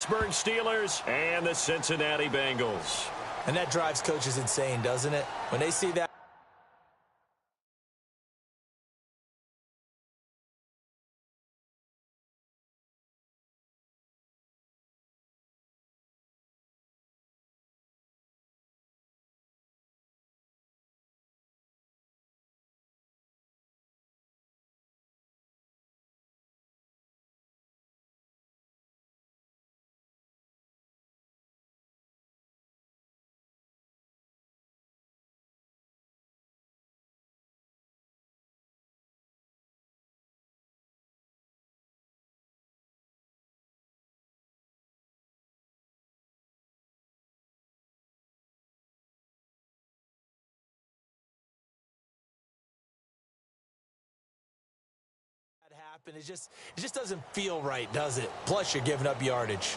Pittsburgh Steelers and the Cincinnati Bengals. And that drives coaches insane, doesn't it? When they see that. Happen. It just doesn't feel right, does it? Plus, you're giving up yardage.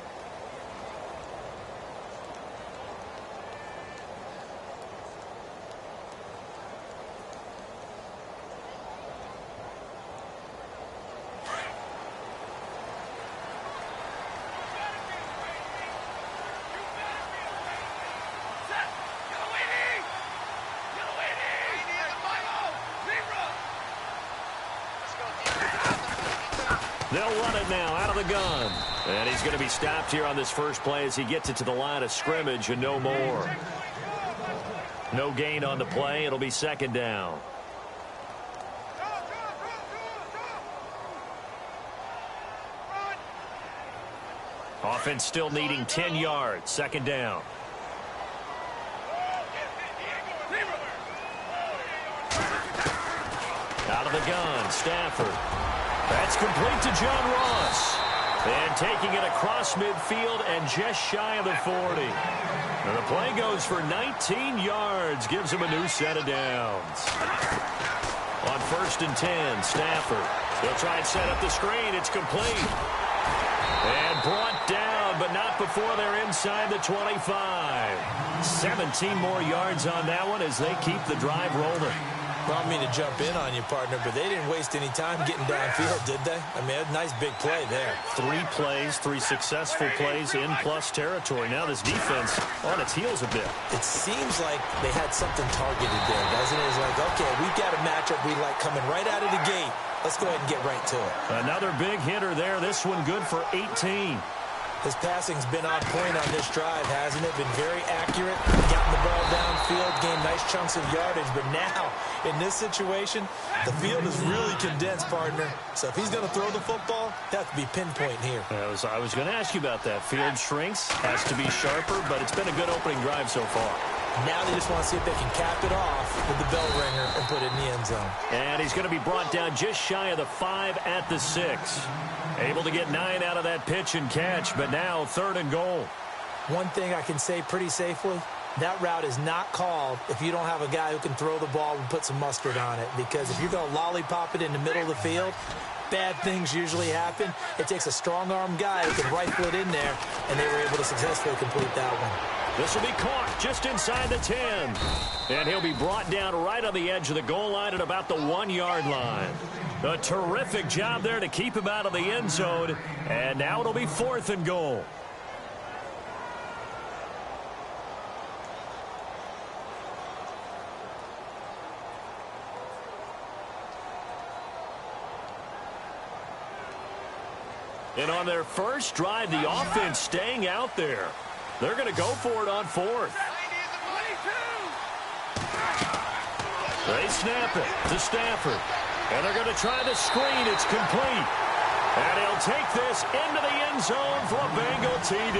They'll run it now out of the gun. And he's going to be stopped here on this first play as he gets it to the line of scrimmage and no more. No gain on the play. It'll be second down. Offense still needing 10 yards. Second down. Out of the gun, Stafford. That's complete to John Ross. And taking it across midfield and just shy of the 40. And the play goes for 19 yards. Gives him a new set of downs. On 1st and 10, Stafford. He'll try and set up the screen. It's complete. And brought down, but not before they're inside the 25. 17 more yards on that one as they keep the drive rolling. Well, I mean to jump in on you, partner, but they didn't waste any time getting downfield, did they? I mean, a nice big play there. 3 plays, 3 successful plays in plus territory. Now this defense on its heels a bit. It seems like they had something targeted there, doesn't it? It's like, okay, we've got a matchup we like coming right out of the gate. Let's go ahead and get right to it. Another big hitter there. This one good for 18. His passing's been on point on this drive, hasn't it? Been very accurate, gotten the ball downfield, gained nice chunks of yardage. But now, in this situation, the field is really condensed, partner. So if he's going to throw the football, that has to be pinpoint here. I was going to ask you about that. Field shrinks, has to be sharper, but it's been a good opening drive so far. Now they just want to see if they can cap it off with the bell ringer and put it in the end zone. And he's going to be brought down just shy of the 5 at the 6. Able to get 9 out of that pitch and catch, but now 3rd and goal. One thing I can say pretty safely, that route is not called if you don't have a guy who can throw the ball and put some mustard on it. Because if you're going to lollipop it in the middle of the field, bad things usually happen. It takes a strong-arm guy who can rifle it in there, and they were able to successfully complete that one. This will be caught just inside the 10. And he'll be brought down right on the edge of the goal line at about the 1-yard line. A terrific job there to keep him out of the end zone. And now it'll be 4th and goal. And on their first drive, the offense staying out there. They're going to go for it on 4th. They snap it to Stafford. And they're going to try the screen. It's complete. And he'll take this into the end zone for a Bengal TD.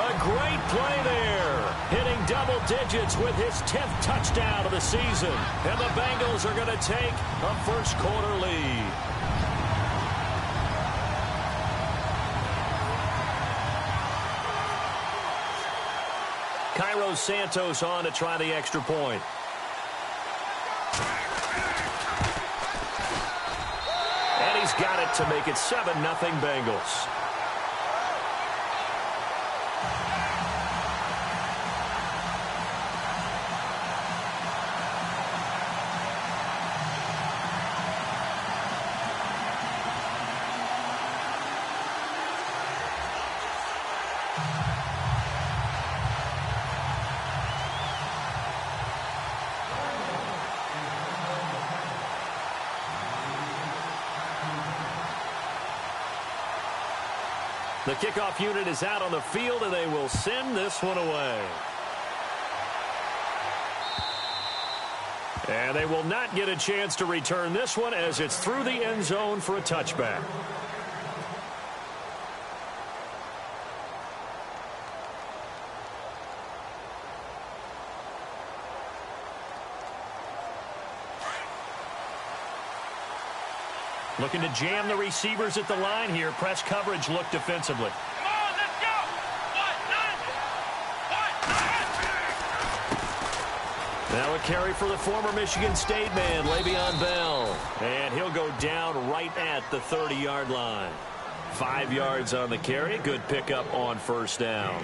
A great play there. Hitting double digits with his 10th touchdown of the season. And the Bengals are going to take a first-quarter lead. Cairo Santos on to try the extra point. And he's got it to make it 7-0 Bengals. The kickoff unit is out on the field, and they will send this one away. And they will not get a chance to return this one as it's through the end zone for a touchback. Looking to jam the receivers at the line here. Press coverage look defensively. Come on, let's go! Now a carry for the former Michigan State man, Le'Veon Bell. And he'll go down right at the 30-yard line. 5 yards on the carry. Good pickup on first down.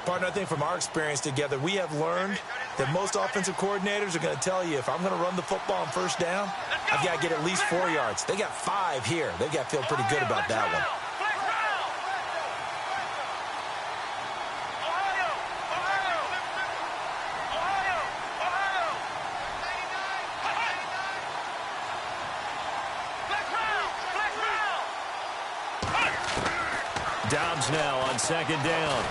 Partner, I think from our experience together, we have learned that most offensive coordinators are going to tell you, if I'm going to run the football on first down, I've got to get at least 4 yards. They got 5 here. They've got to feel pretty good about that one. Dobbs now on second down.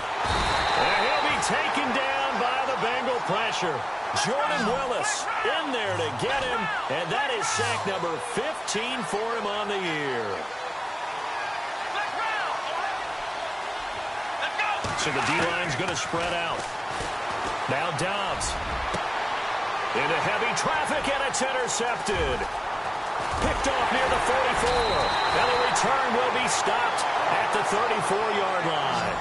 And he'll be taken down by the Bengal pressure. Jordan Willis in there to get him, and that is sack number 15 for him on the year. So the D-line's going to spread out. Now Dobbs into heavy traffic, and it's intercepted. Picked off near the 44. And the return will be stopped at the 34-yard line.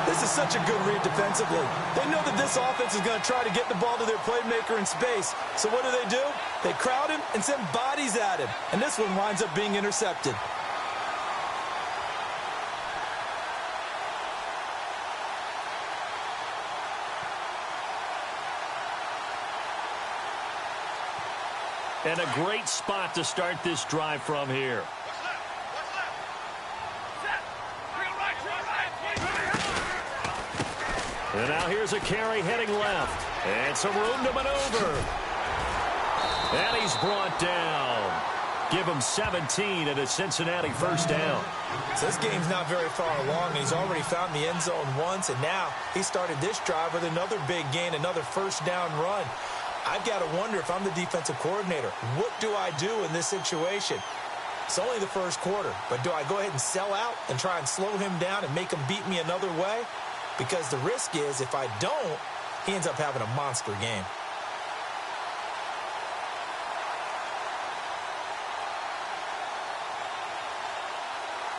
This is such a good read defensively. They know that this offense is going to try to get the ball to their playmaker in space. So what do? They crowd him and send bodies at him. And this one winds up being intercepted. And a great spot to start this drive from here. And now here's a carry heading left. And some room to maneuver. And he's brought down. Give him 17 at a Cincinnati first down. So this game's not very far along. He's already found the end zone once, and now he started this drive with another big gain, another first down run. I've got to wonder, if I'm the defensive coordinator, what do I do in this situation? It's only the first quarter, but do I go ahead and sell out and try and slow him down and make him beat me another way? Because the risk is, if I don't, he ends up having a monster game.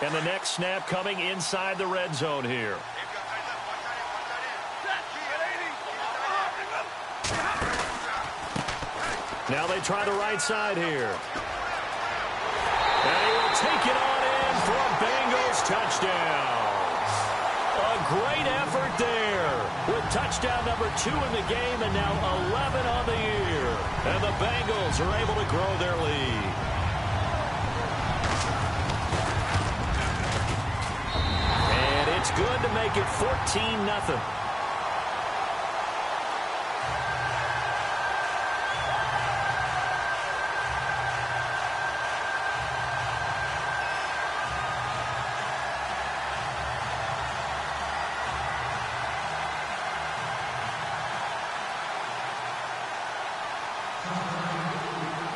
And the next snap coming inside the red zone here. Now they try the right side here. And he will take it on in for a Bengals touchdown. A great effort there with touchdown number 2 in the game and now 11 on the year. And the Bengals are able to grow their lead. And it's good to make it 14-0.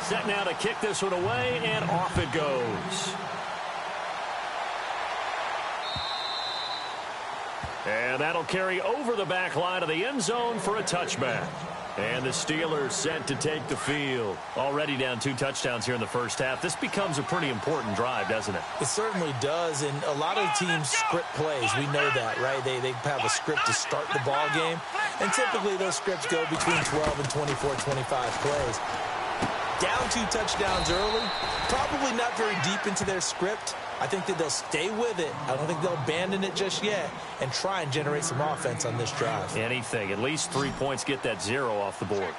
Set now to kick this one away, and off it goes. And that'll carry over the back line of the end zone for a touchback. And the Steelers set to take the field. Already down 2 touchdowns here in the first half. This becomes a pretty important drive, doesn't it? It certainly does, and a lot of teams script plays. We know that, right? They have a script to start the ball game, and typically those scripts go between 12 and 24, 25 plays. Down 2 touchdowns early, probably not very deep into their script. I think that they'll stay with it. I don't think they'll abandon it just yet and try and generate some offense on this drive. Anything. At least 3 points, get that 0 off the board.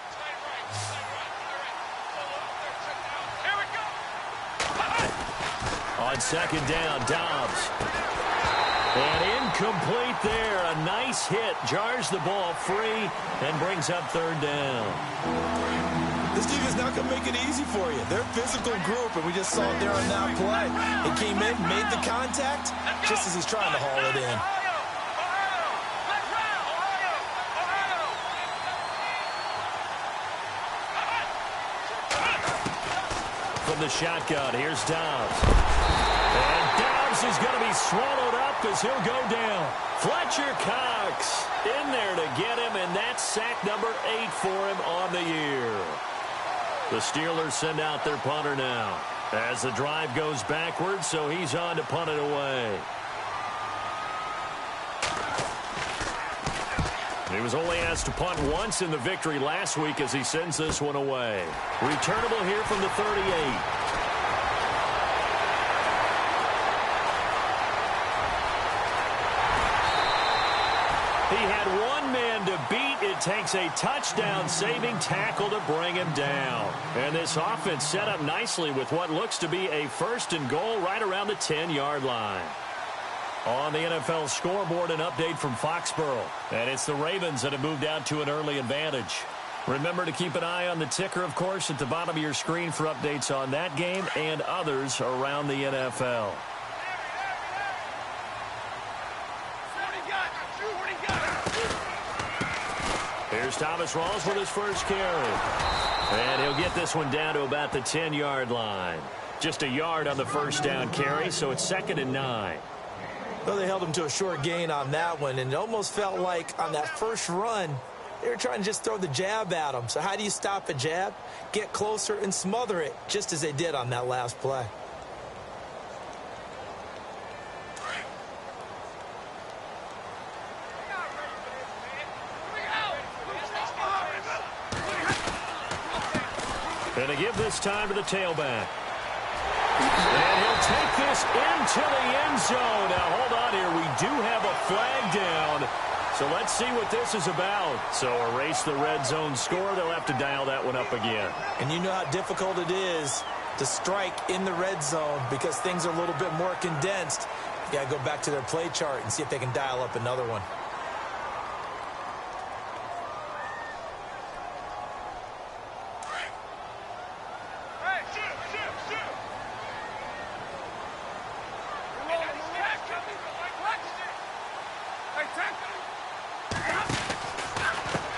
On second down, Dobbs. And Incomplete there. A nice hit. Jars the ball free and brings up third down. This team is not going to make it easy for you. They're a physical group, and we just saw it there on that play. He came in, made the contact, just as he's trying to haul it in. From the shotgun, here's Dobbs. And Dobbs is going to be swallowed up as he'll go down. Fletcher Cox in there to get him, and that's sack number 8 for him on the year. The Steelers send out their punter now as the drive goes backwards, so he's on to punt it away. He was only asked to punt once in the victory last week as he sends this one away. Returnable here from the 38. He had one man to beat. It takes a touchdown-saving tackle to bring him down. And this offense set up nicely with what looks to be a first and goal right around the 10-yard line. On the NFL scoreboard, an update from Foxborough. And it's the Ravens that have moved out to an early advantage. Remember to keep an eye on the ticker, of course, at the bottom of your screen for updates on that game and others around the NFL. Here's Thomas Rawls with his first carry. And he'll get this one down to about the 10-yard line. Just a yard on the first down carry, so it's 2nd and 9. Well, they held him to a short gain on that one, and it almost felt like on that first run, they were trying to just throw the jab at him. So how do you stop a jab? Get closer and smother it, just as they did on that last play. And to give this time to the tailback. And he'll take this into the end zone. Now, hold on here. We do have a flag down. So let's see what this is about. So erase the red zone score. They'll have to dial that one up again. And you know how difficult it is to strike in the red zone because things are a little bit more condensed. You got to go back to their play chart and see if they can dial up another one.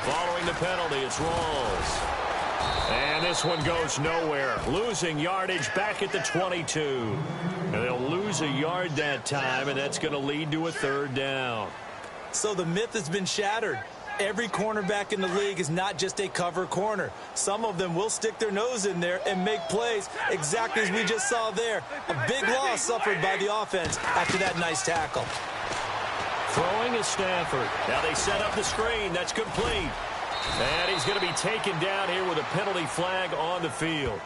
Following the penalty, it's Rawls. And this one goes nowhere. Losing yardage back at the 22. And they'll lose a yard that time, and that's going to lead to a third down. So the myth has been shattered. Every cornerback in the league is not just a cover corner. Some of them will stick their nose in there and make plays exactly as we just saw there. A big loss suffered by the offense after that nice tackle. Throwing is Stafford. Now they set up the screen. That's complete. And he's going to be taken down here with a penalty flag on the field.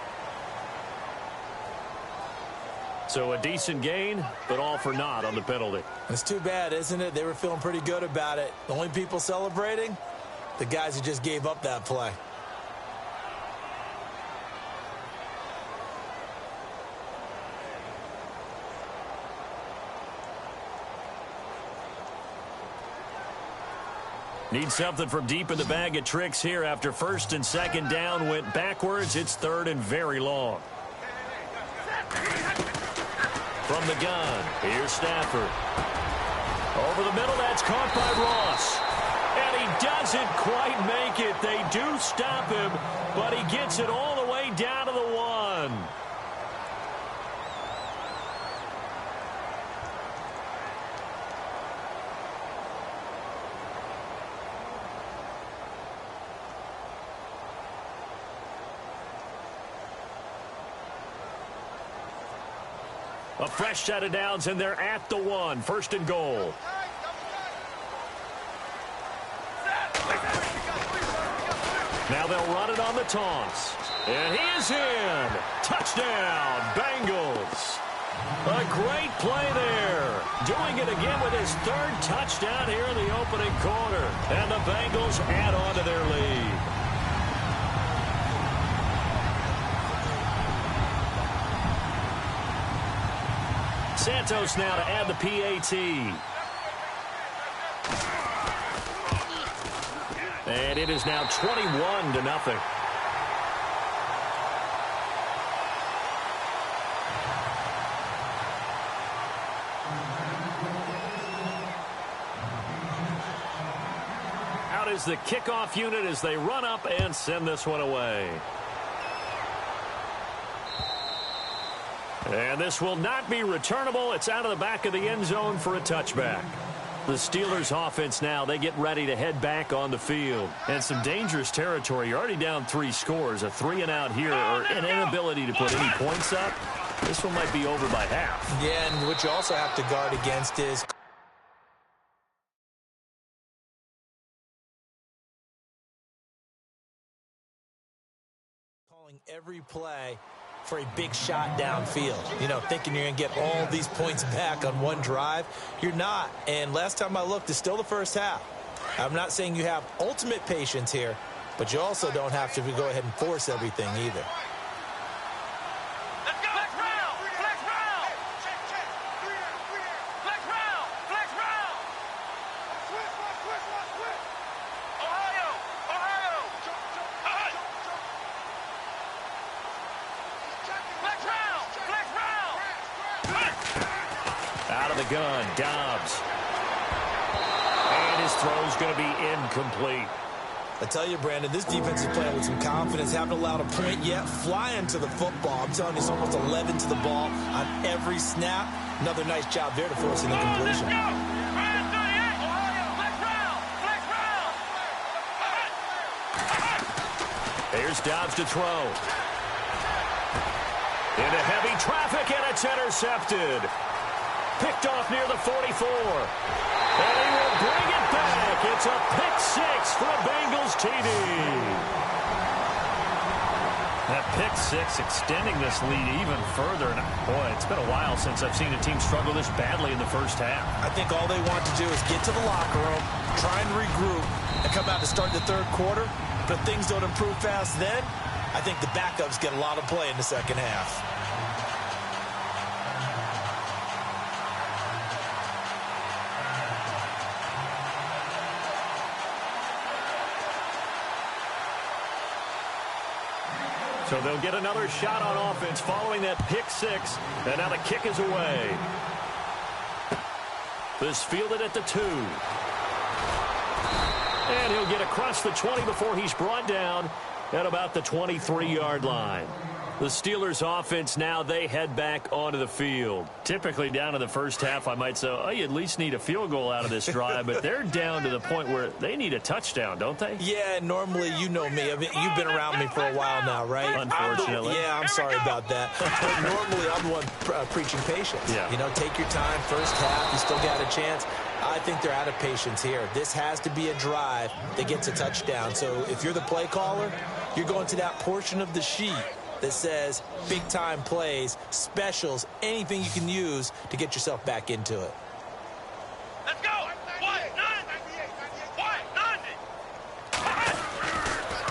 So a decent gain, but all for naught on the penalty. It's too bad, isn't it? They were feeling pretty good about it. The only people celebrating, the guys who just gave up that play. Need something from deep in the bag of tricks here after first and second down went backwards. It's third and very long. From the gun, here's Stafford. Over the middle, that's caught by Ross. And he doesn't quite make it. They do stop him, but he gets it all the way down to the 1. A fresh set of downs, and they're at the 1. First and goal. Now they'll run it on the toss. And he is in. Touchdown, Bengals. A great play there. Doing it again with his third touchdown here in the opening quarter. And the Bengals add on to their lead. Santos now to add the PAT. And it is now 21-0. Out is the kickoff unit as they run up and send this one away. And this will not be returnable. It's out of the back of the end zone for a touchback. The Steelers offense now, they get ready to head back on the field. And some dangerous territory. You're already down 3 scores. A 3-and-out here or an inability to put any points up. This one might be over by half. Yeah, and what you also have to guard against is calling every play for a big shot downfield. You know, thinking you're going to get all these points back on one drive. You're not. And last time I looked, it's still the first half. I'm not saying you have ultimate patience here, but you also don't have to go ahead and force everything either. Gun, Dobbs. And his throw's going to be incomplete. I tell you, Brandon, this defense is playing with some confidence. Haven't allowed a point yet. Flying to the football. I'm telling you, it's almost 11 to the ball on every snap. Another nice job there to force an incompletion. Here's Dobbs to throw. Into heavy traffic, and it's intercepted. Picked off near the 44. And he will bring it back. It's a pick 6 for a Bengals TD. That pick 6 extending this lead even further. And boy, it's been a while since I've seen a team struggle this badly in the first half. I think all they want to do is get to the locker room, try and regroup, and come out to start the third quarter. But if things don't improve fast then, I think the backups get a lot of play in the second half. So they'll get another shot on offense following that pick 6. And now the kick is away. This fielded at the 2. And he'll get across the 20 before he's brought down at about the 23-yard line. The Steelers offense now, they head back onto the field. Typically down in the first half, I might say, oh, you at least need a field goal out of this drive. But they're down to the point where they need a touchdown, don't they? Yeah, normally, you know me. I mean, you've been around me for a while now, right? Unfortunately. I'm sorry about that. But normally, I'm the one preaching patience. Yeah. You know, take your time. First half, you still got a chance. I think they're out of patience here. This has to be a drive that gets a touchdown. So if you're the play caller, you're going to that portion of the sheet that says big-time plays, specials, anything you can use to get yourself back into it. Let's go!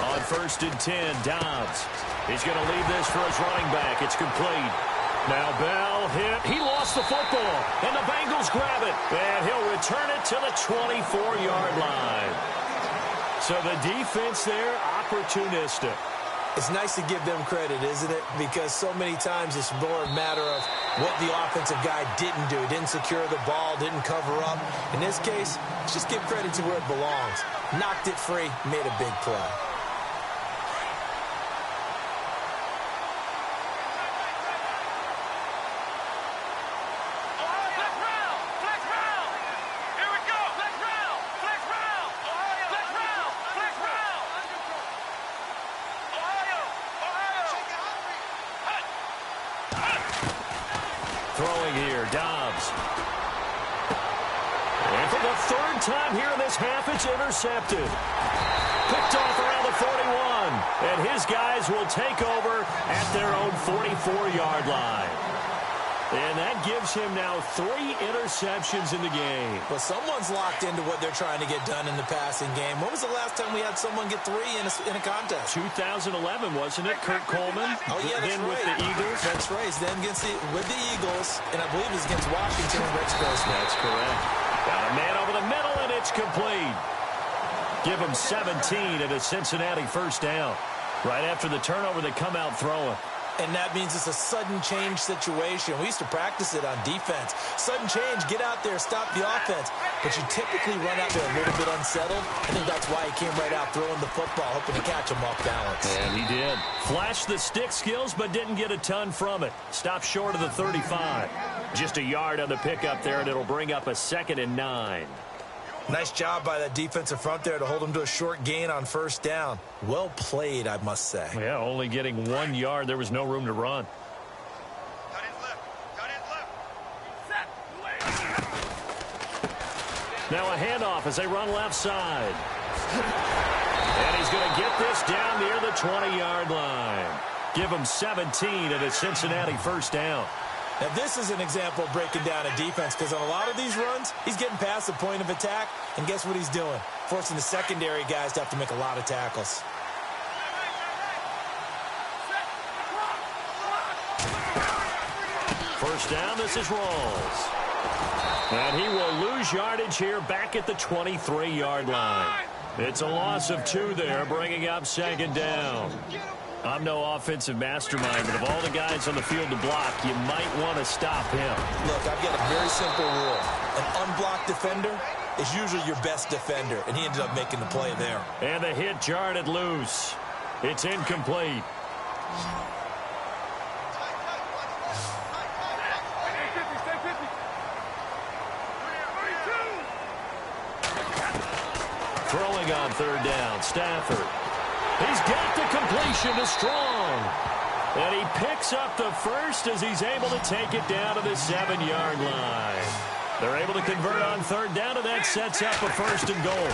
On 1st and 10, Dobbs. He's going to leave this for his running back. It's complete. Now Bell hit. He lost the football, and the Bengals grab it. And he'll return it to the 24-yard line. So the defense there, opportunistic. It's nice to give them credit, isn't it? Because so many times it's more a matter of what the offensive guy didn't do. Didn't secure the ball, didn't cover up. In this case, just give credit to where it belongs. Knocked it free, made a big play. Throwing here, Dobbs. And for the 3rd time here in this half, it's intercepted. Picked off around the 41. And his guys will take over at their own 44-yard line. And that gives him now 3 interceptions in the game. Well, someone's locked into what they're trying to get done in the passing game. When was the last time we had someone get 3 in a contest? 2011, wasn't it? Kurt Coleman? Oh, yeah, that's then right. with the Eagles? That's right. It's then with the Eagles, and I believe it's against Washington and Rex Grossman. That's correct. Got a man over the middle, and it's complete. Give them 17 at a Cincinnati first down. Right after the turnover, they come out throwing. And that means it's a sudden change situation. We used to practice it on defense. Sudden change, get out there, stop the offense. But you typically run out there a little bit unsettled. I think that's why he came right out throwing the football, hoping to catch him off balance. And he did. Flashed the stick skills, but didn't get a ton from it. Stopped short of the 35. Just a yard on the pickup there, and it'll bring up a 2nd and 9. Nice job by that defensive front there to hold him to a short gain on first down. Well played, I must say. Yeah, only getting 1 yard. There was no room to run. Now a handoff as they run left side. And he's going to get this down near the 20-yard line. Give him 17 at a Cincinnati first down. Now, this is an example of breaking down a defense because on a lot of these runs, he's getting past the point of attack, and guess what he's doing? Forcing the secondary guys to have to make a lot of tackles. First down, this is Rawls. And he will lose yardage here back at the 23-yard line. It's a loss of 2 there, bringing up 2nd down. I'm no offensive mastermind, but of all the guys on the field to block, you might want to stop him. Look, I've got a very simple rule. An unblocked defender is usually your best defender, and he ended up making the play there. And the hit jarred it loose. It's incomplete. Throwing on 3rd down, Stafford. He's got the completion to Strong. And he picks up the first as he's able to take it down to the 7-yard line. They're able to convert on 3rd down, and that sets up a 1st and goal.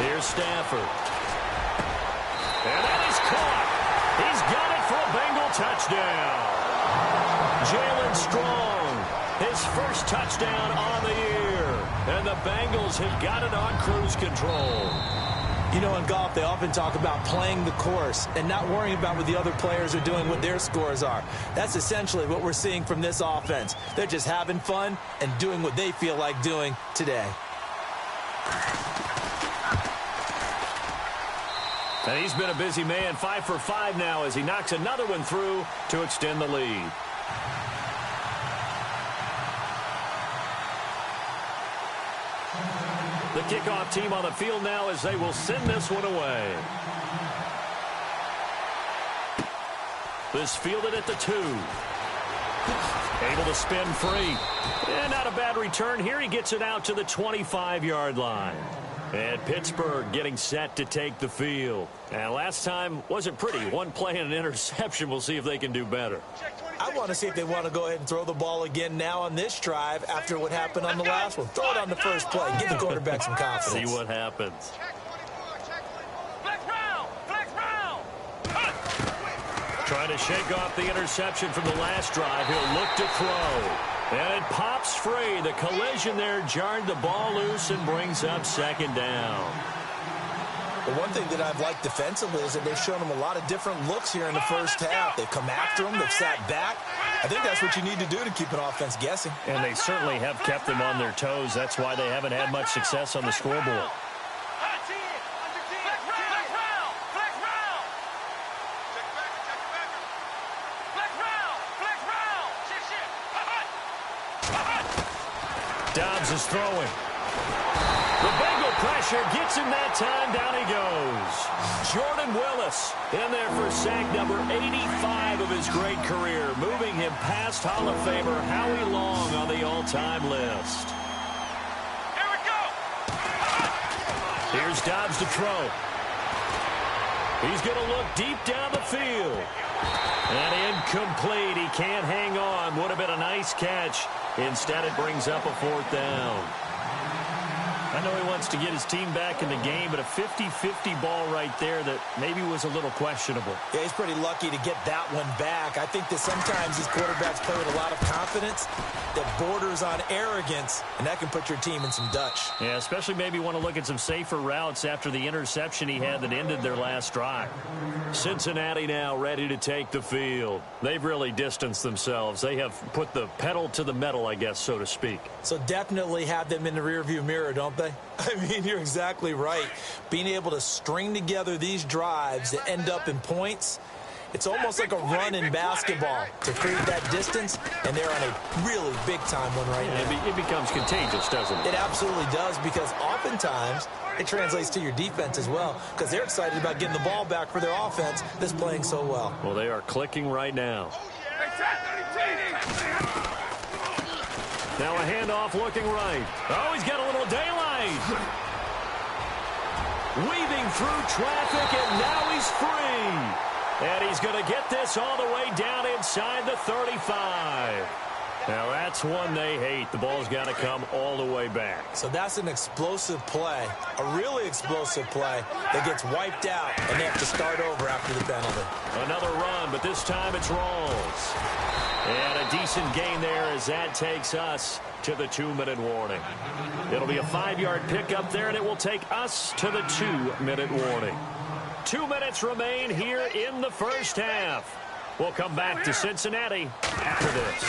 Here's Stafford. And that is caught. He's got it for a Bengal touchdown. Jalen Strong, his first touchdown on the year. And the Bengals have got it on cruise control. You know, in golf, they often talk about playing the course and not worrying about what the other players are doing, what their scores are. That's essentially what we're seeing from this offense. They're just having fun and doing what they feel like doing today. And he's been a busy man, 5 for 5 now as he knocks another one through to extend the lead. The kickoff team on the field now as they will send this one away. This fielded at the 2. Able to spin free. And not a bad return here. He gets it out to the 25-yard line. And Pittsburgh getting set to take the field. And last time wasn't pretty. One play and an interception. We'll see if they can do better. I want to see if they want to go ahead and throw the ball again now on this drive after what happened on the last one. Throw it on the first play. Give the quarterback some confidence. See what happens. Trying to shake off the interception from the last drive. He'll look to throw. And it pops free. The collision there jarred the ball loose and brings up 2nd down. The one thing that I've liked defensively is that they've shown them a lot of different looks here in the first half. They've come after them. They've sat back. I think that's what you need to do to keep an offense guessing. And they certainly have kept them on their toes. That's why they haven't had much success on the scoreboard. Dobbs is throwing. The Bengal pressure gets him that time. Down he goes. Jordan Willis in there for sack number 85 of his great career, moving him past Hall of Famer Howie Long on the all-time list. Here we go. Here's Dobbs to throw. He's going to look deep down the field. And incomplete. He can't hang on. Would have been a nice catch. Instead, it brings up a 4th down. I know he wants to get his team back in the game, but a 50-50 ball right there that maybe was a little questionable. Yeah, he's pretty lucky to get that one back. I think that sometimes these quarterbacks play with a lot of confidence that borders on arrogance, and that can put your team in some Dutch. Yeah, especially maybe want to look at some safer routes after the interception he had that ended their last drive. Cincinnati now ready to take the field. They've really distanced themselves. They have put the pedal to the metal, I guess, so to speak. So definitely have them in the rearview mirror, don't don't they? I mean, you're exactly right. Being able to string together these drives that end up in points, it's almost like a run in basketball to create that distance, and they're on a really big-time one right now. It becomes contagious, doesn't it? It absolutely does, because oftentimes it translates to your defense as well, because they're excited about getting the ball back for their offense that's playing so well. Well, they are clicking right now. Now a handoff looking right. Oh, he's got a little daylight. Weaving through traffic, and now he's free. And he's going to get this all the way down inside the 35. Now, that's one they hate. The ball's got to come all the way back. So that's an explosive play, a really explosive play that gets wiped out, and they have to start over after the penalty. Another run, but this time it's Rawls. And a decent gain there as that takes us to the 2-minute warning. It'll be a 5-yard pickup there, and it will take us to the 2-minute warning. 2 minutes remain here in the first half. We'll come back to Cincinnati after this.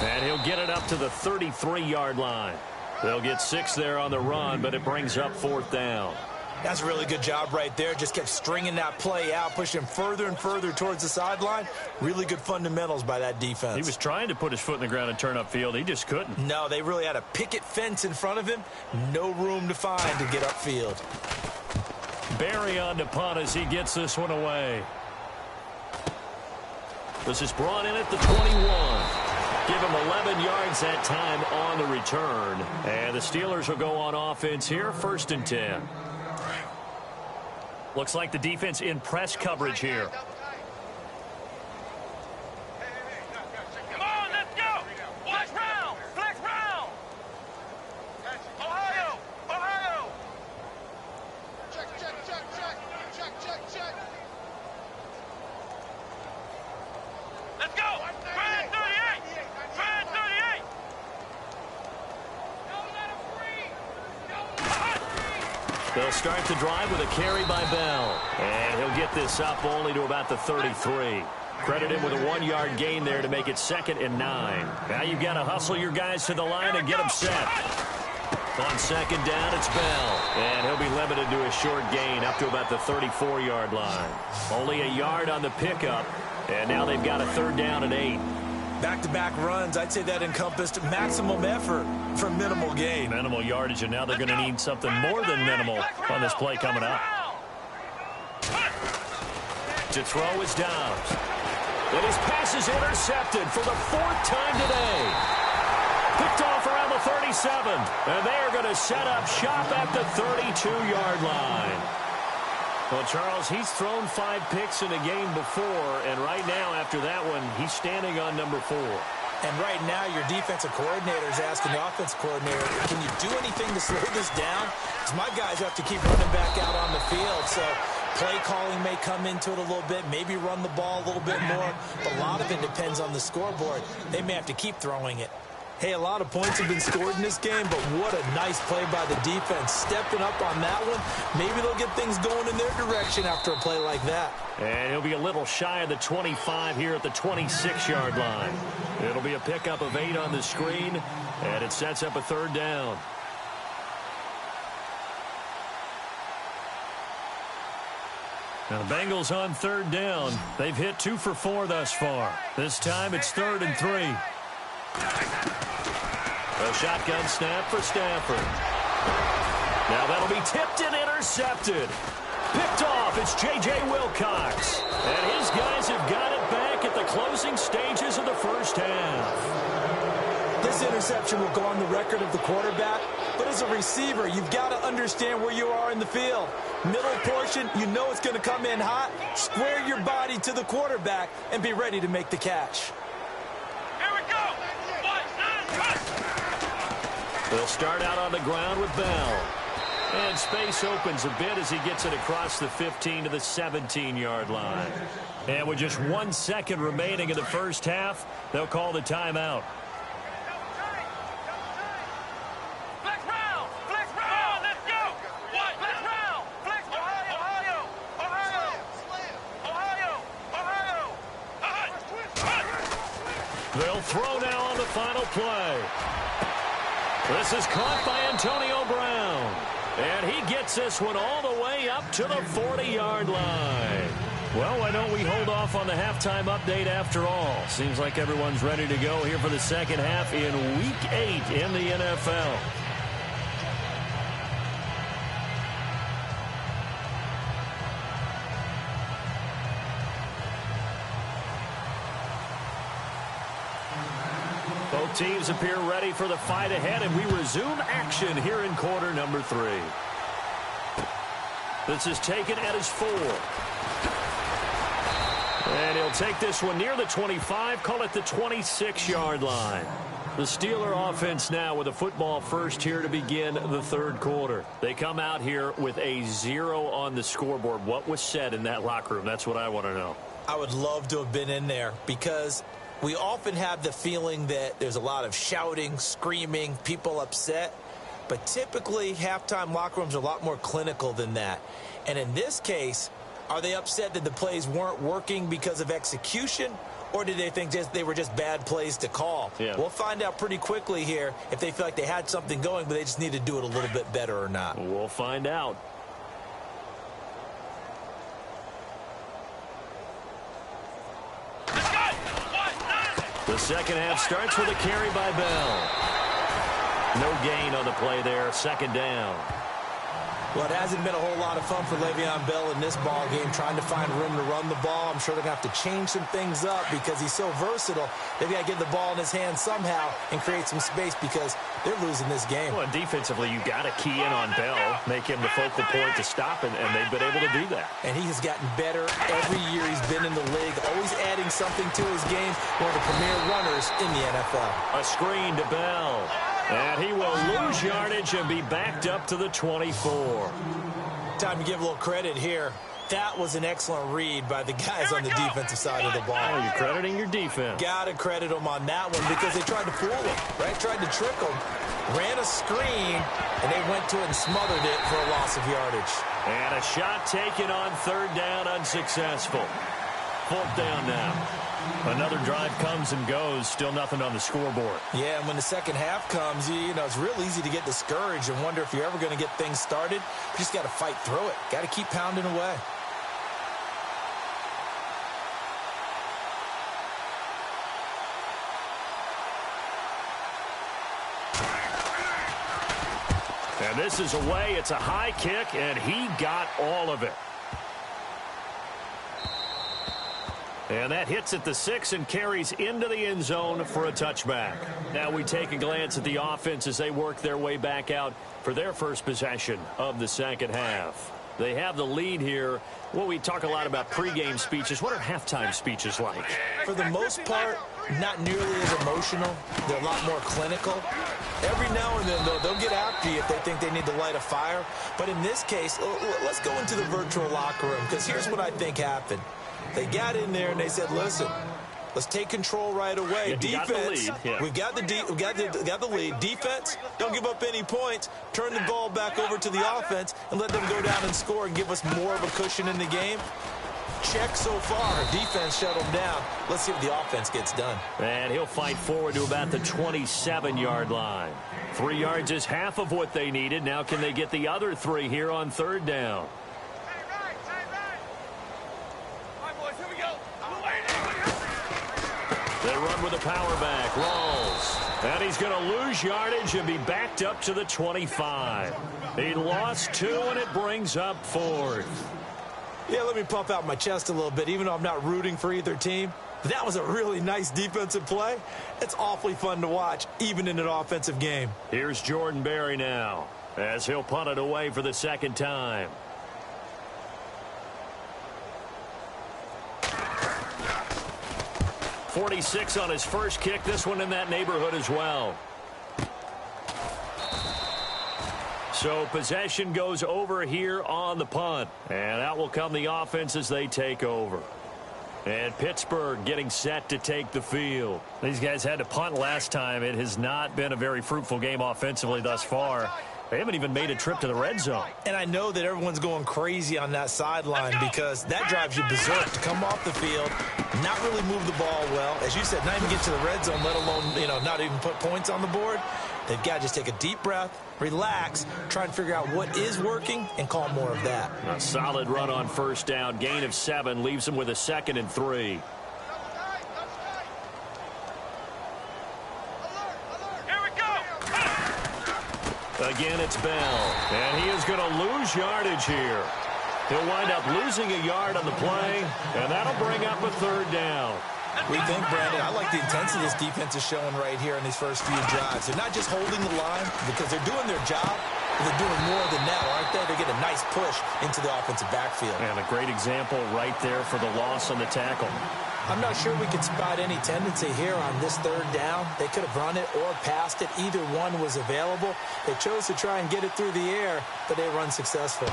And he'll get it up to the 33-yard line. They'll get 6 there on the run, but it brings up 4th down. That's a really good job right there. Just kept stringing that play out, pushing further and further towards the sideline. Really good fundamentals by that defense. He was trying to put his foot in the ground and turn upfield. He just couldn't. No, they really had a picket fence in front of him. No room to find to get upfield. Barry on to punt as he gets this one away. This is brought in at the 21. Give him 11 yards that time on the return. And the Steelers will go on offense here, 1st and 10. Looks like the defense in press coverage here. Come on, let's go. Flex round. Flex round. Ohio. Ohio. Check. Let's go. Fred 38. Fred 38. Don't let him free. They'll start the drive with a carry by Bell. And he'll get this up only to about the 33. Credit him with a 1-yard gain there to make it 2nd and 9. Now you've got to hustle your guys to the line and get them set. On 2nd down, it's Bell. And he'll be limited to a short gain up to about the 34-yard line. Only a yard on the pickup. And now they've got a 3rd down and 8. Back-to-back runs, I'd say that encompassed maximum effort for minimal gain. Minimal yardage, and now they're going to need something more than minimal on this play coming up. To throw is Downs. And his pass is intercepted for the 4th time today. Picked off around the 37. And they are going to set up shop at the 32-yard line. Well, Charles, he's thrown 5 picks in a game before, and right now, after that one, he's standing on number 4. And right now, your defensive coordinator is asking the offensive coordinator, can you do anything to slow this down? Because my guys have to keep running back out on the field, so play calling may come into it a little bit, maybe run the ball a little bit more, but a lot of it depends on the scoreboard. They may have to keep throwing it. Hey, a lot of points have been scored in this game, but what a nice play by the defense. Stepping up on that one, maybe they'll get things going in their direction after a play like that. And he'll be a little shy of the 25 here at the 26-yard line. It'll be a pickup of 8 on the screen, and it sets up a 3rd down. Now the Bengals on 3rd down. They've hit 2 for 4 thus far. This time it's 3rd and 3. A shotgun snap for Stafford. Now that'll be tipped and intercepted. Picked off, it's J.J. Wilcox. And his guys have got it back at the closing stages of the first half. This interception will go on the record of the quarterback, but as a receiver, you've got to understand where you are in the field. Middle portion, you know it's going to come in hot. Square your body to the quarterback and be ready to make the catch. Here we go. They'll start out on the ground with Bell. And space opens a bit as he gets it across the 15 to the 17-yard line. And with just 1 second remaining in the first half, they'll call the timeout. Flex round. Flex round. Let's go. What? Flex round. Flex. Ohio. Ohio. Ohio. Ohio. They'll throw now on the final play. This is caught by Antonio Brown. And he gets this one all the way up to the 40-yard line. Well, why don't we hold off on the halftime update after all? Seems like everyone's ready to go here for the second half in Week 8 in the NFL. Both teams appear ready for the fight ahead, and we resume action here in quarter number 3. This is taken at his 4. And he'll take this one near the 25, call it the 26-yard line. The Steeler offense now with a football first here to begin the third quarter. They come out here with a 0 on the scoreboard. What was said in that locker room? That's what I want to know. I would love to have been in there because we often have the feeling that there's a lot of shouting, screaming, people upset. But typically, halftime locker rooms are a lot more clinical than that. And in this case, are they upset that the plays weren't working because of execution? Or did they think they were just bad plays to call? Yeah. We'll find out pretty quickly here if they feel like they had something going, but they just need to do it a little bit better or not. We'll find out. The second half starts with a carry by Bell. No gain on the play there. Second down. Well, it hasn't been a whole lot of fun for Le'Veon Bell in this ball game, trying to find room to run the ball. I'm sure they're going to have to change some things up because he's so versatile. They've got to get the ball in his hands somehow and create some space because they're losing this game. Well, defensively, you got to key in on Bell, make him the focal point to stop, and they've been able to do that. And he has gotten better every year he's been in the league, always adding something to his game. One of the premier runners in the NFL. A screen to Bell. And he will lose yardage and be backed up to the 24. Time to give a little credit here. That was an excellent read by the guys on the defensive side of the ball. Oh, you're crediting your defense. Got to credit them on that one because they tried to fool him, right? Tried to trick him. Ran a screen, and they went to it and smothered it for a loss of yardage. And a shot taken on third down, unsuccessful. Fourth down now. Another drive comes and goes, still nothing on the scoreboard. Yeah, and when the second half comes, you know, it's real easy to get discouraged and wonder if you're ever going to get things started. You just got to fight through it. Got to keep pounding away. And this is away. It's a high kick, and he got all of it. And that hits at the 6 and carries into the end zone for a touchback. Now we take a glance at the offense as they work their way back out for their first possession of the second half. They have the lead here. Well, we talk a lot about pregame speeches. What are halftime speeches like? For the most part, not nearly as emotional. They're a lot more clinical. Every now and then, though, they'll get after you if they think they need to light a fire. But in this case, let's go into the virtual locker room because here's what I think happened. They got in there and they said, listen, let's take control right away. Yeah, defense, we've got the lead. Defense, don't give up any points. Turn the ball back over to the offense and let them go down and score and give us more of a cushion in the game. Check so far. Defense shut them down. Let's see what the offense gets done. And he'll fight forward to about the 27-yard line. 3 yards is half of what they needed. Now can they get the other 3 here on third down? They run with a power back. Rolls. And he's going to lose yardage and be backed up to the 25. He lost 2, and it brings up 4th. Yeah, let me puff out my chest a little bit, even though I'm not rooting for either team. That was a really nice defensive play. It's awfully fun to watch, even in an offensive game. Here's Jordan Berry now, as he'll punt it away for the second time. .46 on his first kick. This one in that neighborhood as well. So possession goes over here on the punt. And out will come the offense as they take over. And Pittsburgh getting set to take the field. These guys had to punt last time. It has not been a very fruitful game offensively thus far. They haven't even made a trip to the red zone. And I know that everyone's going crazy on that sideline because that drives you berserk to come off the field, not really move the ball well. As you said, not even get to the red zone, let alone, not even put points on the board. They've got to just take a deep breath, relax, try and figure out what is working, and call more of that. A solid run on first down. Gain of 7 leaves them with a 2nd and 3. Again, it's Bell, and he is going to lose yardage here. He'll wind up losing a yard on the play, and that'll bring up a 3rd down. We think, Brandon, I like the intensity this defense is showing right here in these first few drives. They're not just holding the line because they're doing their job, but they're doing more than that, aren't they? They get a nice push into the offensive backfield. And a great example right there for the loss on the tackle. I'm not sure we could spot any tendency here on this 3rd down. They could have run it or passed it. Either one was available. They chose to try and get it through the air, but they run successful.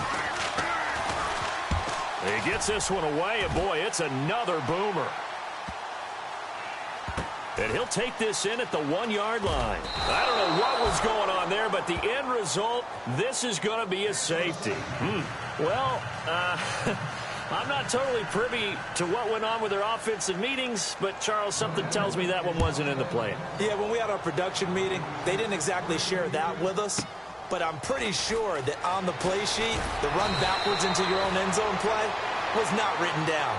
He gets this one away, and boy, it's another boomer. And he'll take this in at the 1-yard line. I don't know what was going on there, but the end result, this is going to be a safety. Well, I'm not totally privy to what went on with their offensive meetings, but, Charles, something tells me that one wasn't in the plan. Yeah, when we had our production meeting, they didn't exactly share that with us, but I'm pretty sure that on the play sheet, the run backwards into your own end zone play was not written down.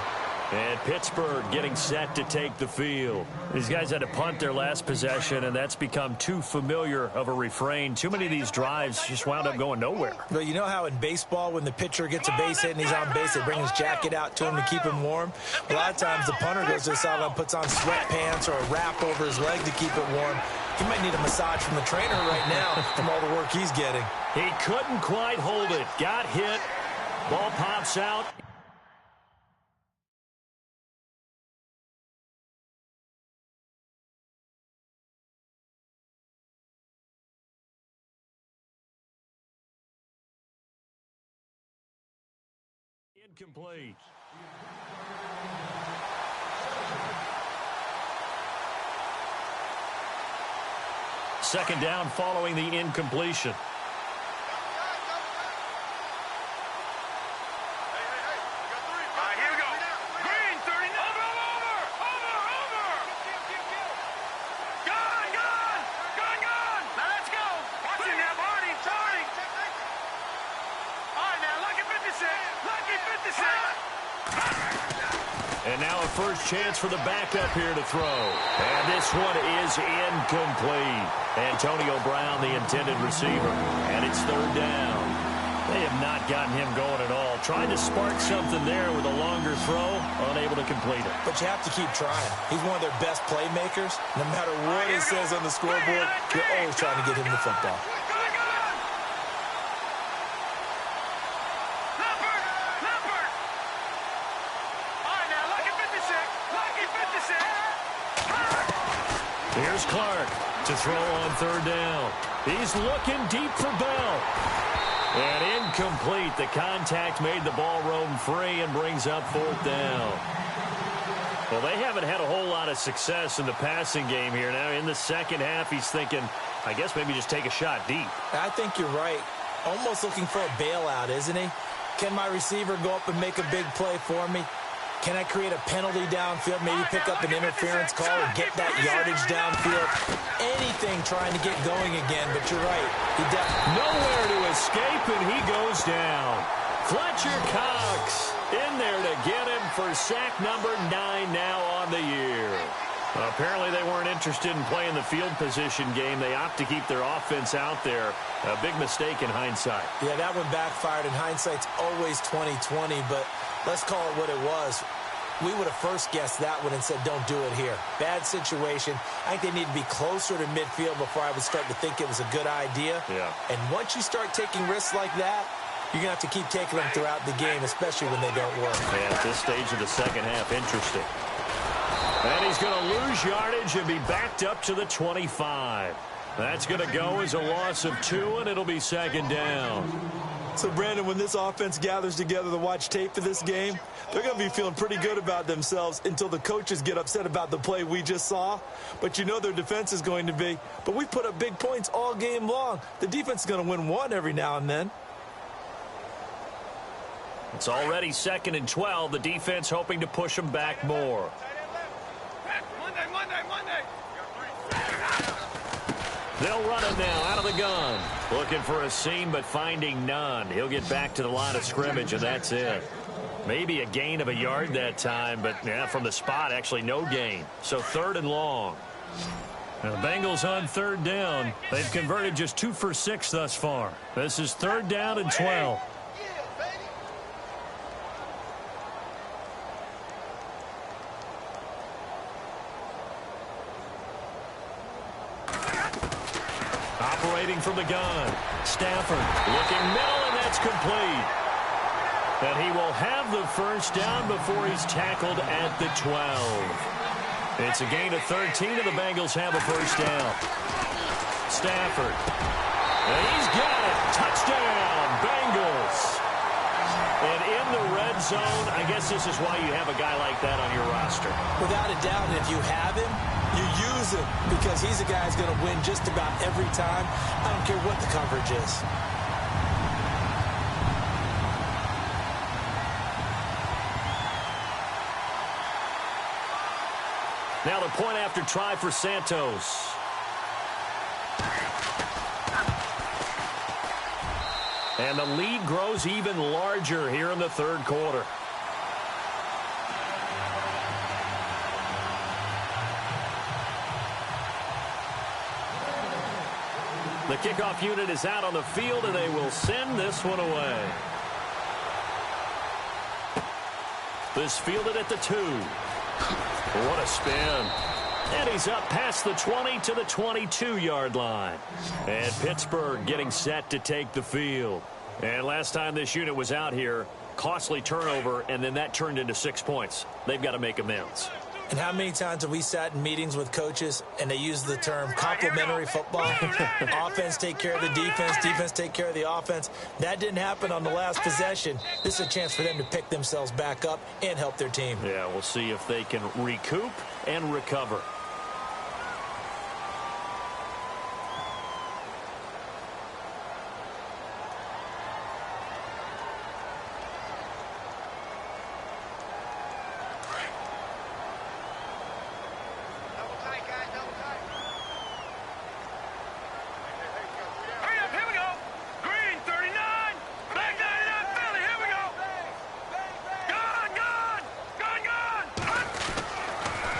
And Pittsburgh getting set to take the field. These guys had to punt their last possession, and that's become too familiar of a refrain. Too many of these drives just wound up going nowhere. But you know how in baseball, when the pitcher gets a base hit and he's on base, they bring his jacket out to him to keep him warm? A lot of times the punter goes to the sideline, puts on sweatpants or a wrap over his leg to keep it warm. He might need a massage from the trainer right now from all the work he's getting. He couldn't quite hold it. Got hit. Ball pops out. Incomplete. Second down following the incompletion. And now a first chance for the backup here to throw. And this one is incomplete. Antonio Brown, the intended receiver. And it's 3rd down. They have not gotten him going at all. Trying to spark something there with a longer throw, unable to complete it. But you have to keep trying. He's one of their best playmakers. No matter what it says on the scoreboard, you're always trying to get him the football. Here's Clark to throw on 3rd down. He's looking deep for Bell. And incomplete. The contact made the ball roam free and brings up 4th down. Well, they haven't had a whole lot of success in the passing game here. Now, in the second half, he's thinking, I guess maybe just take a shot deep. I think you're right. Almost looking for a bailout, isn't he? Can my receiver go up and make a big play for me? Can I create a penalty downfield, maybe pick up an interference call or get that yardage downfield? Anything trying to get going again, but you're right. He nowhere to escape, and he goes down. Fletcher Cox in there to get him for sack number 9 now on the year. Apparently they weren't interested in playing the field position game. They opt to keep their offense out there. A big mistake in hindsight. Yeah, that one backfired, and hindsight's always 20/20, but let's call it what it was. We would have first guessed that one and said, don't do it here. Bad situation. I think they need to be closer to midfield before I would start to think it was a good idea. Yeah. And once you start taking risks like that, you're going to have to keep taking them throughout the game, especially when they don't work. And at this stage of the second half, interesting. And he's going to lose yardage and be backed up to the 25. That's going to go as a loss of 2, and it'll be 2nd down. So, Brandon, when this offense gathers together to watch tape for this game, they're going to be feeling pretty good about themselves until the coaches get upset about the play we just saw. But you know their defense is going to be. But we put up big points all game long. The defense is going to win one every now and then. It's already 2nd and 12. The defense hoping to push them back more. Monday. They'll run it now out of the gun. Looking for a seam, but finding none. He'll get back to the line of scrimmage, and that's it. Maybe a gain of a yard that time, but from the spot, actually no gain. So 3rd and long. Now the Bengals on 3rd down. They've converted just 2 for 6 thus far. This is 3rd down and 12. Operating from the gun. Stafford looking middle, and that's complete. And he will have the first down before he's tackled at the 12. It's a gain of 13, and the Bengals have a first down. Stafford. And he's got it. Touchdown, Bengals. And in the red zone, I guess this is why you have a guy like that on your roster. Without a doubt, and if you have him, you use him because he's a guy who's going to win just about every time. I don't care what the coverage is. Now the point after try for Santos. And the lead grows even larger here in the 3rd quarter. The kickoff unit is out on the field, and they will send this one away. This fielded at the 2. What a spin. And he's up past the 20 to the 22-yard line. And Pittsburgh getting set to take the field. And last time this unit was out here, costly turnover, and then that turned into 6 points. They've got to make amends. And how many times have we sat in meetings with coaches and they use the term complementary football? Offense take care of the defense, defense take care of the offense. That didn't happen on the last possession. This is a chance for them to pick themselves back up and help their team. Yeah, we'll see if they can recoup and recover.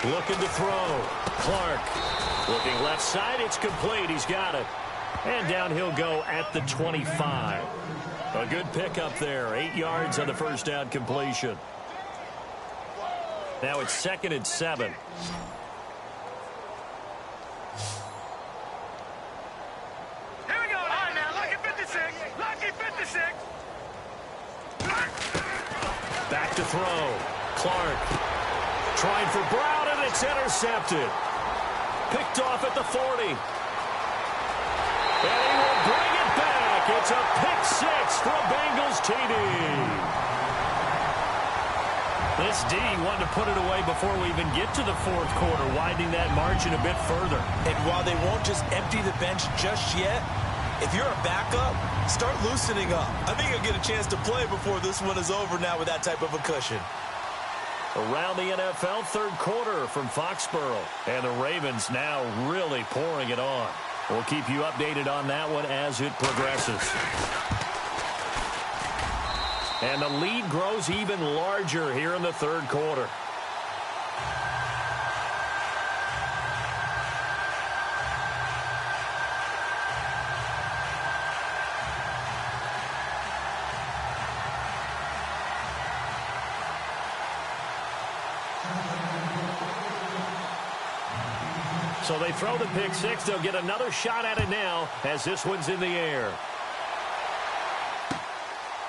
Looking to throw. Clark looking left side. It's complete. He's got it. And down he'll go at the 25. A good pickup there. 8 yards on the first down completion. Now it's 2nd and 7. Here we go. All right, now, lucky 56. Lucky 56. Back to throw. Clark trying for Brown, and it's intercepted. Picked off at the 40. And he will bring it back. It's a pick 6 for a Bengals TD. This D wanted to put it away before we even get to the 4th quarter, widening that margin a bit further. And while they won't just empty the bench just yet, if you're a backup, start loosening up. I think you'll get a chance to play before this one is over now with that type of a cushion. Around the NFL, 3rd quarter from Foxborough. And the Ravens now really pouring it on. We'll keep you updated on that one as it progresses. And the lead grows even larger here in the 3rd quarter. So they throw the pick 6. They'll get another shot at it now as this one's in the air.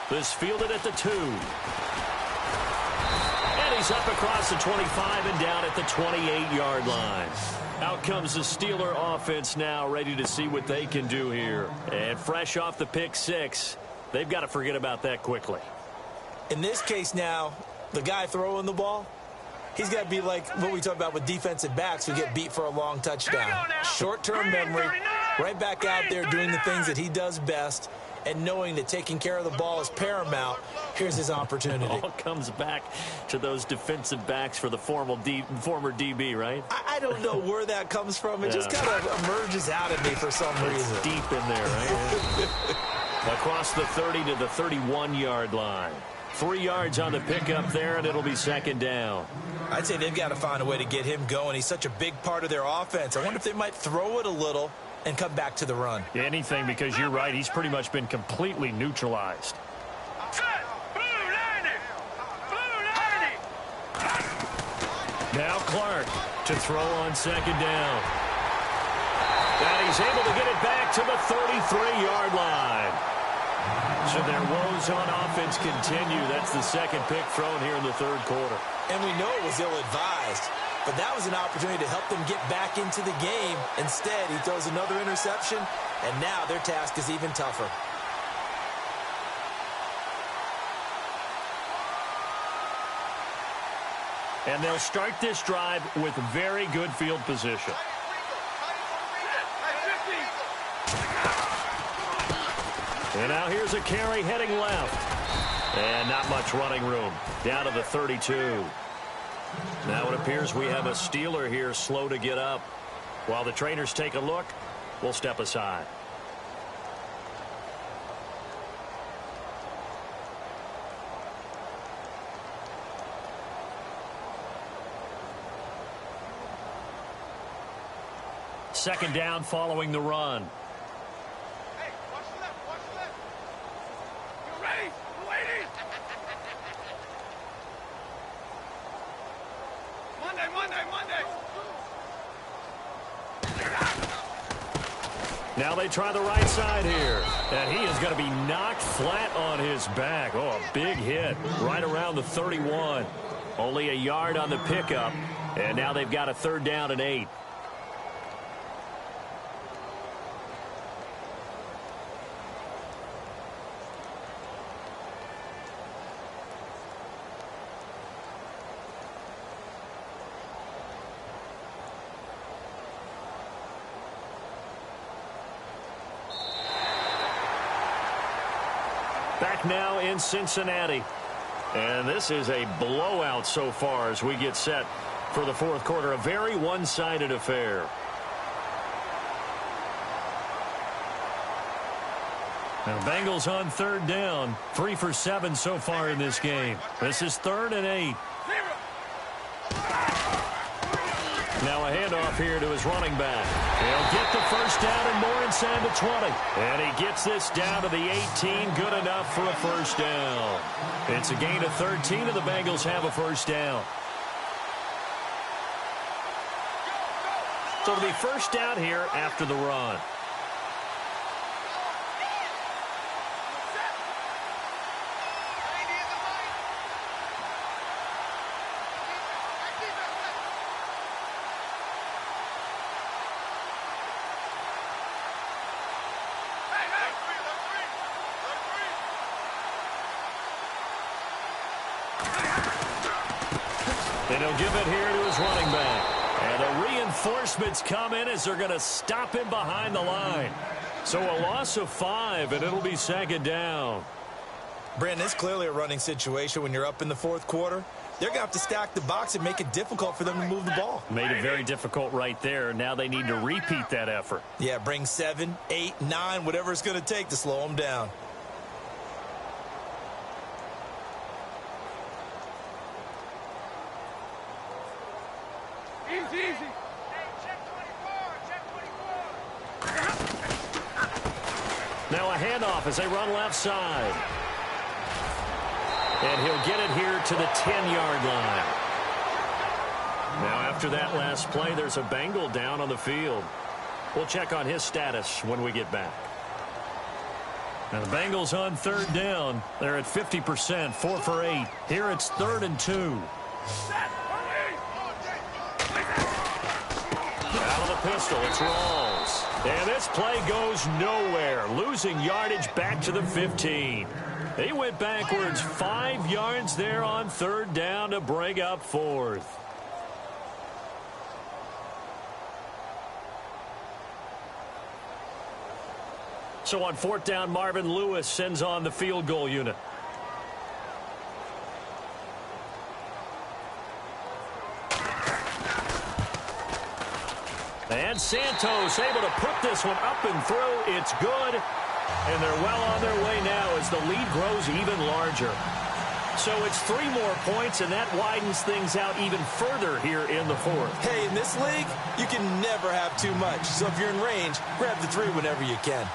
This fielded at the 2. And he's up across the 25 and down at the 28-yard line. Out comes the Steeler offense now, ready to see what they can do here. And fresh off the pick 6, They've got to forget about that quickly. In this case now, the guy throwing the ball, he's got to be like what we talk about with defensive backs who get beat for a long touchdown. Short-term memory, right back out there doing the things that he does best, and knowing that taking care of the ball is paramount. Here's his opportunity. It all comes back to those defensive backs for the former DB, right? I don't know where that comes from. It just kind of emerges out of me for some reason. It's deep in there, right? Across the 30 to the 31-yard line. 3 yards on the pickup there, and it'll be second down. I'd say they've got to find a way to get him going. He's such a big part of their offense. I wonder if they might throw it a little and come back to the run. Anything, because you're right. He's pretty much been completely neutralized. Now Clark to throw on second down. And he's able to get it back to the 33-yard line. So their woes on offense continue. That's the second pick thrown here in the third quarter. And we know it was ill-advised, but that was an opportunity to help them get back into the game. Instead, he throws another interception, and now their task is even tougher. And they'll start this drive with very good field position. And now here's a carry heading left. And not much running room. Down to the 32. Now it appears we have a Steeler here slow to get up. While the trainers take a look, we'll step aside. Second down following the run. Hey, watch the left, watch the left. You ready? You waiting? Monday. Now they try the right side here. And he is going to be knocked flat on his back. Oh, a big hit right around the 31. Only a yard on the pickup. And now they've got a third down and 8. Back now in Cincinnati. And this is a blowout so far as we get set for the fourth quarter. A very one-sided affair. Now Bengals on third down. 3 for 7 so far in this game. This is 3rd and 8. Now a handoff here to his running back. He'll get the first down and more inside the 20. And he gets this down to the 18. Good enough for a first down. It's a gain of 13, and the Bengals have a first down. So it'll be first down here after the run. And he'll give it here to his running back. And the reinforcements come in as they're going to stop him behind the line. So a loss of 5, and it'll be second down. Brandon, it's clearly a running situation when you're up in the fourth quarter. They're going to have to stack the box and make it difficult for them to move the ball. Made it very difficult right there. Now they need to repeat that effort. Yeah, bring 7, 8, 9, whatever it's going to take to slow them down. Easy. Hey, check 24. Now a handoff as they run left side. And he'll get it here to the 10-yard line. Now after that last play, there's a Bengal down on the field. We'll check on his status when we get back. Now the Bengals on third down. They're at 50%, 4 for 8. Here it's 3rd and 2. Out of the pistol, it's Rawls. And this play goes nowhere, losing yardage back to the 15. He went backwards 5 yards there on third down to bring up fourth. So on fourth down, Marvin Lewis sends on the field goal unit. And Santos able to put this one up and through. It's good. And they're well on their way now as the lead grows even larger. So it's 3 more points, and that widens things out even further here in the fourth. Hey, in this league, you can never have too much. So if you're in range, grab the 3 whenever you can.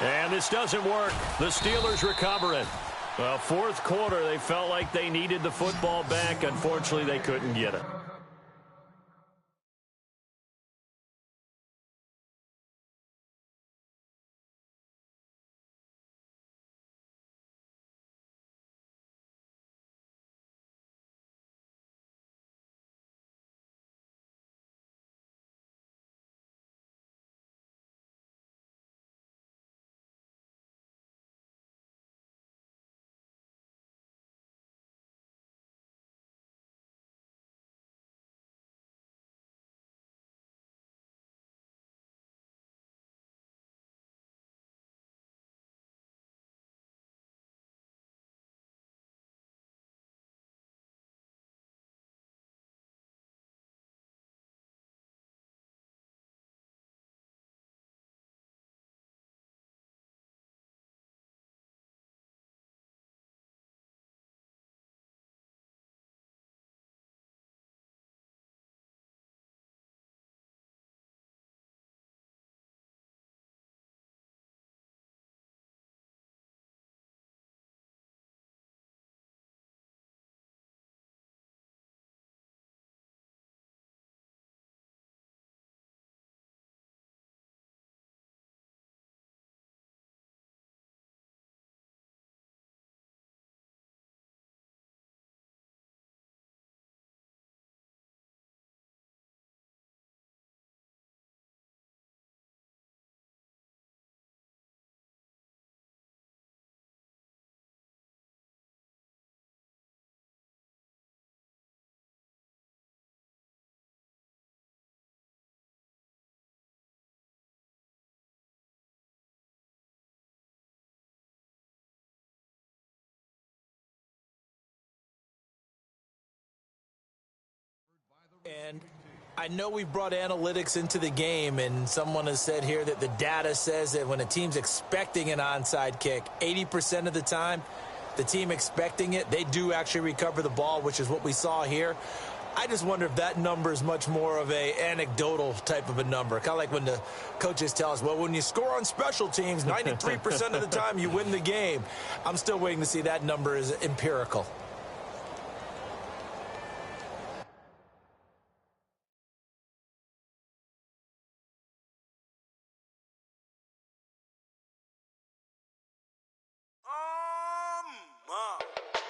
And this doesn't work. The Steelers recover it. Well, fourth quarter, they felt like they needed the football back. Unfortunately, they couldn't get it. And I know we brought analytics into the game, and someone has said here that the data says that when a team's expecting an onside kick, 80% of the time, the team expecting it, they do actually recover the ball, which is what we saw here. I just wonder if that number is much more of a anecdotal type of a number. Kind of like when the coaches tell us, well, when you score on special teams, 93% of the time you win the game. I'm still waiting to see that number is empirical. Mom.